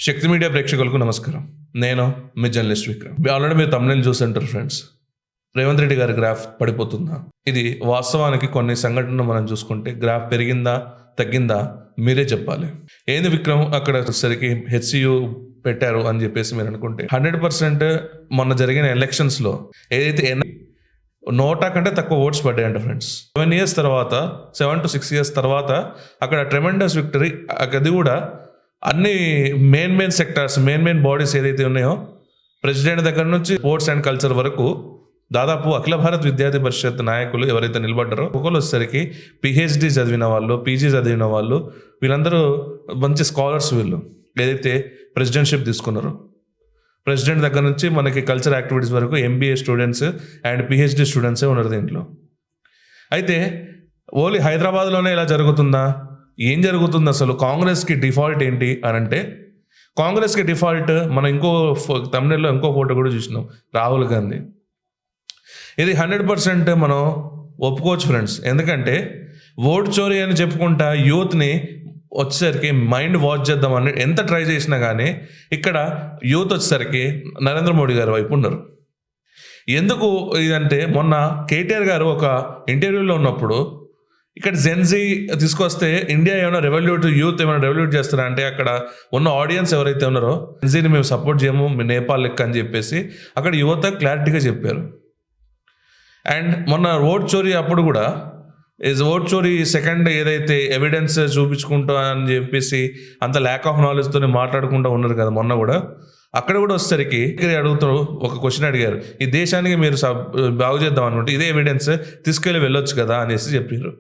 శక్తి media ప్రేక్షకులకు నమస్కారం. నేను మీ జర్నలిస్ట్ విక్రమ్. ఆల్రెడీ మీరు తమిళ చూస్తుంటారు ఫ్రెండ్స్. రేవంత్ రెడ్డి గారి గ్రాఫ్ పడిపోతుందా? ఇది వాస్తవానికి కొన్ని సంఘటనలు మనం చూసుకుంటే గ్రాఫ్ పెరిగిందా తగ్గిందా మీరే చెప్పాలి. ఏంది విక్రమ్ అక్కడ వచ్చేసరికి హెచ్సియు పెట్టారు అని చెప్పేసి మీరు అనుకుంటే 100% మొన్న జరిగిన ఎలక్షన్స్లో ఏదైతే 100 కంటే తక్కువ ఓట్స్ పడ్డాయంట ఫ్రెండ్స్. 7 to 6 years తర్వాత అక్కడ ట్రెమెండస్ విక్టరీ. అది కూడా అన్ని మెయిన్ సెక్టార్స్, మెయిన్ బాడీస్ ఏదైతే ఉన్నాయో ప్రెసిడెంట్ దగ్గర నుంచి స్పోర్ట్స్ అండ్ కల్చర్ వరకు దాదాపు అఖిల భారత్ విద్యార్థి పరిషత్ నాయకులు ఎవరైతే నిలబడ్డారో ఒకళ్ళు వచ్చేసరికి పిహెచ్డి చదివిన వాళ్ళు, పీజీ చదివిన వాళ్ళు, వీళ్ళందరూ మంచి స్కాలర్స్. వీళ్ళు ఏదైతే ప్రెసిడెంట్షిప్ తీసుకున్నారో ప్రెసిడెంట్ దగ్గర నుంచి మనకి కల్చర్ యాక్టివిటీస్ వరకు ఎంబీఏ స్టూడెంట్స్ అండ్ పిహెచ్డి స్టూడెంట్సే ఉన్నారు దీంట్లో. అయితే ఓన్లీ హైదరాబాద్లోనే ఇలా జరుగుతుందా? ఏం జరుగుతుంది అసలు? కాంగ్రెస్కి డిఫాల్ట్ ఏంటి అని అంటే, కాంగ్రెస్కి డిఫాల్ట్ మనం తమిళలో ఇంకో ఫోటో కూడా చూసినాం, రాహుల్ గాంధీ. ఇది 100% మనం ఒప్పుకోవచ్చు ఫ్రెండ్స్. ఎందుకంటే ఓట్ చోరీ అని చెప్పుకుంటా యూత్ని వచ్చేసరికి మైండ్ వాచ్ చేద్దామని ఎంత ట్రై చేసినా కానీ ఇక్కడ యూత్ వచ్చేసరికి నరేంద్ర మోడీ గారి వైపు ఉన్నారు. ఎందుకు ఇదంటే, మొన్న కేటీఆర్ గారు ఒక ఇంటర్వ్యూలో ఉన్నప్పుడు ఇక్కడ జెన్జీ తీసుకొస్తే ఇండియా ఏమైనా యూత్ ఏమైనా రెవల్యూట్ చేస్తారా అంటే, అక్కడ ఉన్న ఆడియన్స్ ఎవరైతే ఉన్నారో జెన్జీని మేము సపోర్ట్ చేయము, మీ నేపాల్ లెక్క అని చెప్పేసి అక్కడ యువత క్లారిటీగా చెప్పారు. అండ్ మొన్న ఓట్ చోరీ అప్పుడు కూడా ఓట్ చోరీ సెకండ్ ఏదైతే ఎవిడెన్స్ చూపించుకుంటా అని చెప్పేసి అంత ల్యాక్ ఆఫ్ నాలెడ్జ్తో మాట్లాడుకుంటూ ఉన్నారు కదా మొన్న కూడా. అక్కడ కూడా వచ్చేసరికి అడుగుతారు, ఒక క్వశ్చన్ అడిగారు, ఈ దేశానికి మీరు బాగు చేద్దాం అనుకుంటే ఇదే ఎవిడెన్స్ తీసుకెళ్ళి వెళ్ళొచ్చు కదా అనేసి చెప్పారు.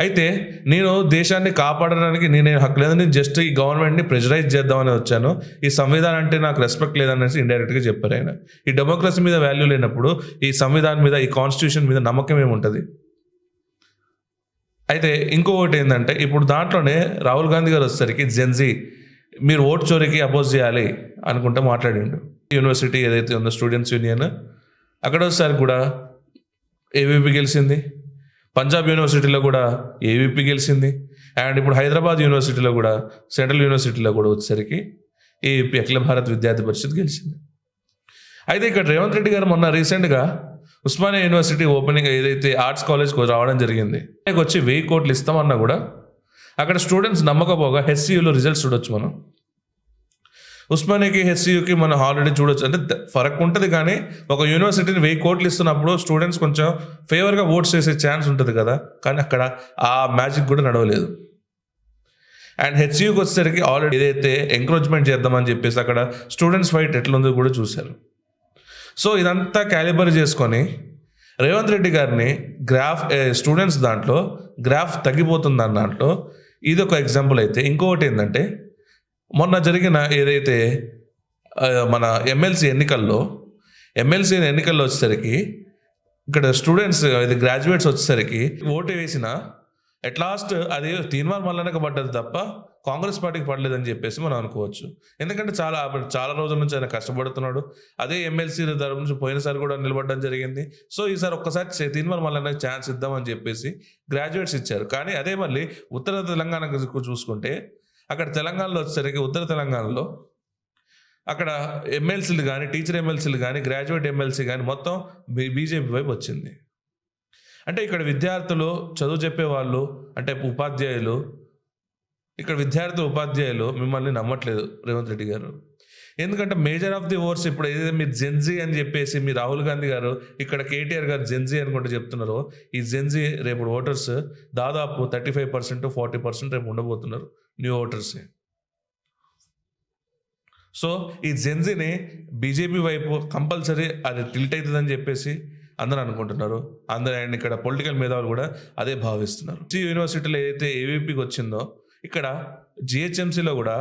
అయితే నేను దేశాన్ని కాపాడడానికి నేనేం హక్కు లేదు, నేను జస్ట్ ఈ గవర్నమెంట్ని ప్రెజరైజ్ చేద్దామని వచ్చాను, ఈ సంవిధానం అంటే నాకు రెస్పెక్ట్ లేదనేసి ఇండైరెక్ట్గా చెప్పారు ఆయన. ఈ డెమోక్రసీ మీద వాల్యూ లేనప్పుడు ఈ సంవిధానం మీద, ఈ కాన్స్టిట్యూషన్ మీద నమ్మకం ఏముంటుంది? అయితే ఇంకొకటి ఏంటంటే, ఇప్పుడు దాంట్లోనే రాహుల్ గాంధీ గారు వచ్చేసరికి జెన్జీ మీరు ఓట్ చోరీకి అపోజ్ చేయాలి అనుకుంటే మాట్లాడిండు. యూనివర్సిటీ ఏదైతే ఉందో స్టూడెంట్స్ యూనియన్, అక్కడ వచ్చేసరికి కూడా ఏవీపీ గెలిచింది, పంజాబ్ యూనివర్సిటీలో కూడా ఏవీపీ గెలిచింది, అండ్ ఇప్పుడు హైదరాబాద్ యూనివర్సిటీలో కూడా, సెంట్రల్ యూనివర్సిటీలో కూడా వచ్చేసరికి ఏవీపీ అఖిల భారత్ విద్యార్థి పరిషత్ గెలిచింది. అయితే ఇక్కడ రేవంత్ రెడ్డి గారు మొన్న రీసెంట్గా ఉస్మానియా యూనివర్సిటీ ఓపెనింగ్ ఏదైతే ఆర్ట్స్ కాలేజ్కి రావడం జరిగింది, వచ్చి 1000 కోట్లు ఇస్తామన్నా కూడా అక్కడ స్టూడెంట్స్ నమ్మకపోగా హెచ్సియూలో రిజల్ట్స్ చూడొచ్చు. మనం ఉస్మానియాకి హెచ్సియూకి మనం ఆల్రెడీ చూడొచ్చు. అంటే ఫరక్ ఉంటుంది, కానీ ఒక యూనివర్సిటీని 1000 కోట్లు ఇస్తున్నప్పుడు స్టూడెంట్స్ కొంచెం ఫేవర్గా ఓట్స్ చేసే ఛాన్స్ ఉంటుంది కదా, కానీ అక్కడ ఆ మ్యాజిక్ కూడా నడవలేదు. అండ్ హెచ్సియూకి వచ్చేసరికి ఆల్రెడీ ఏదైతే ఎంకరేజ్మెంట్ చేద్దామని చెప్పేసి అక్కడ స్టూడెంట్స్ ఫైట్ ఎట్లుందో కూడా చూశారు. సో ఇదంతా క్యాలిబర్ చేసుకొని రేవంత్ రెడ్డి గారిని స్టూడెంట్స్ దాంట్లో గ్రాఫ్ తగ్గిపోతుంది అన్న దాంట్లో ఇది ఒక ఎగ్జాంపుల్. అయితే ఇంకొకటి ఏంటంటే, మొన్న జరిగిన ఏదైతే మన ఎమ్మెల్సీ ఎన్నికల్లో వచ్చేసరికి ఇక్కడ స్టూడెంట్స్ గ్రాడ్యుయేట్స్ వచ్చేసరికి ఓటు వేసిన అట్ లాస్ట్ అది తీర్మానం వల్లనే పడ్డది తప్ప కాంగ్రెస్ పార్టీకి పడలేదని చెప్పేసి మనం అనుకోవచ్చు. ఎందుకంటే చాలా రోజుల నుంచి ఆయన కష్టపడుతున్నాడు. అదే ఎమ్మెల్సీ తరపు నుంచి పోయినసారి కూడా నిలబడడం జరిగింది. సో ఈసారి ఒక్కసారి తీర్మానం వల్లనే ఛాన్స్ ఇద్దామని చెప్పేసి గ్రాడ్యుయేట్స్ ఇచ్చారు. కానీ అదే మళ్ళీ ఉత్తర తెలంగాణకు చూసుకుంటే, అక్కడ తెలంగాణలో వచ్చేసరికి ఉత్తర తెలంగాణలో అక్కడ ఎమ్మెల్సీలు కానీ, టీచర్ ఎమ్మెల్సీలు కానీ, గ్రాడ్యుయేట్ ఎమ్మెల్సీ కానీ మొత్తం బీజేపీ వైపు వచ్చింది. అంటే ఇక్కడ విద్యార్థులు, చదువు చెప్పేవాళ్ళు అంటే ఉపాధ్యాయులు, ఇక్కడ ఉపాధ్యాయులు మిమ్మల్ని నమ్మట్లేదు రేవంత్ రెడ్డి గారు. ఎందుకంటే మేజర్ ఆఫ్ ది ఓట్స్ ఇప్పుడు ఏదైతే మీరు జెన్జీ అని చెప్పేసి మీ రాహుల్ గాంధీ గారు ఇక్కడ కేటీఆర్ గారు జెన్జీ అనుకుంటే చెప్తున్నారో, ఈ జెన్జీ రేపు ఓటర్స్ దాదాపు 35% 40% రేపు ఉండబోతున్నారు న్యూ ఓటర్సే. సో ఈ జెన్జీని బీజేపీ వైపు కంపల్సరీ అది టిల్ట్ అవుతుందని చెప్పేసి అందరూ అనుకుంటున్నారు. అండ్ ఇక్కడ పొలిటికల్ మేధావులు కూడా అదే భావిస్తున్నారు. యూనివర్సిటీలో ఏదైతే ఏవీపీకి వచ్చిందో, ఇక్కడ జిహెచ్ఎంసీలో కూడా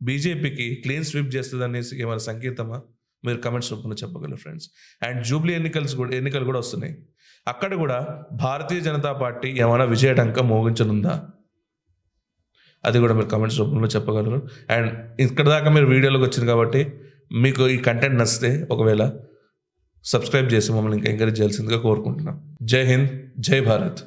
బీజేపీకి క్లీన్ స్వీప్ చేస్తుంది అనేసి ఏమైనా సంకేతమా? మీరు కమెంట్స్ రూపంలో చెప్పగలరు ఫ్రెండ్స్. అండ్ జూబ్లీ ఎన్నికలు కూడా వస్తున్నాయి. అక్కడ కూడా భారతీయ జనతా పార్టీ ఏమైనా విజయటంకం మోగించనుందా? అది కూడా మీరు కమెంట్స్ రూపంలో చెప్పగలరు. అండ్ ఇక్కడ దాకా మీరు వీడియోలోకి వచ్చింది కాబట్టి మీకు ఈ కంటెంట్ నచ్చితే ఒకవేళ సబ్స్క్రైబ్ చేసి మమ్మల్ని ఇంకా ఎంకరేజ్ చేయాల్సిందిగా కోరుకుంటున్నాం. జై హింద్, జై భారత్.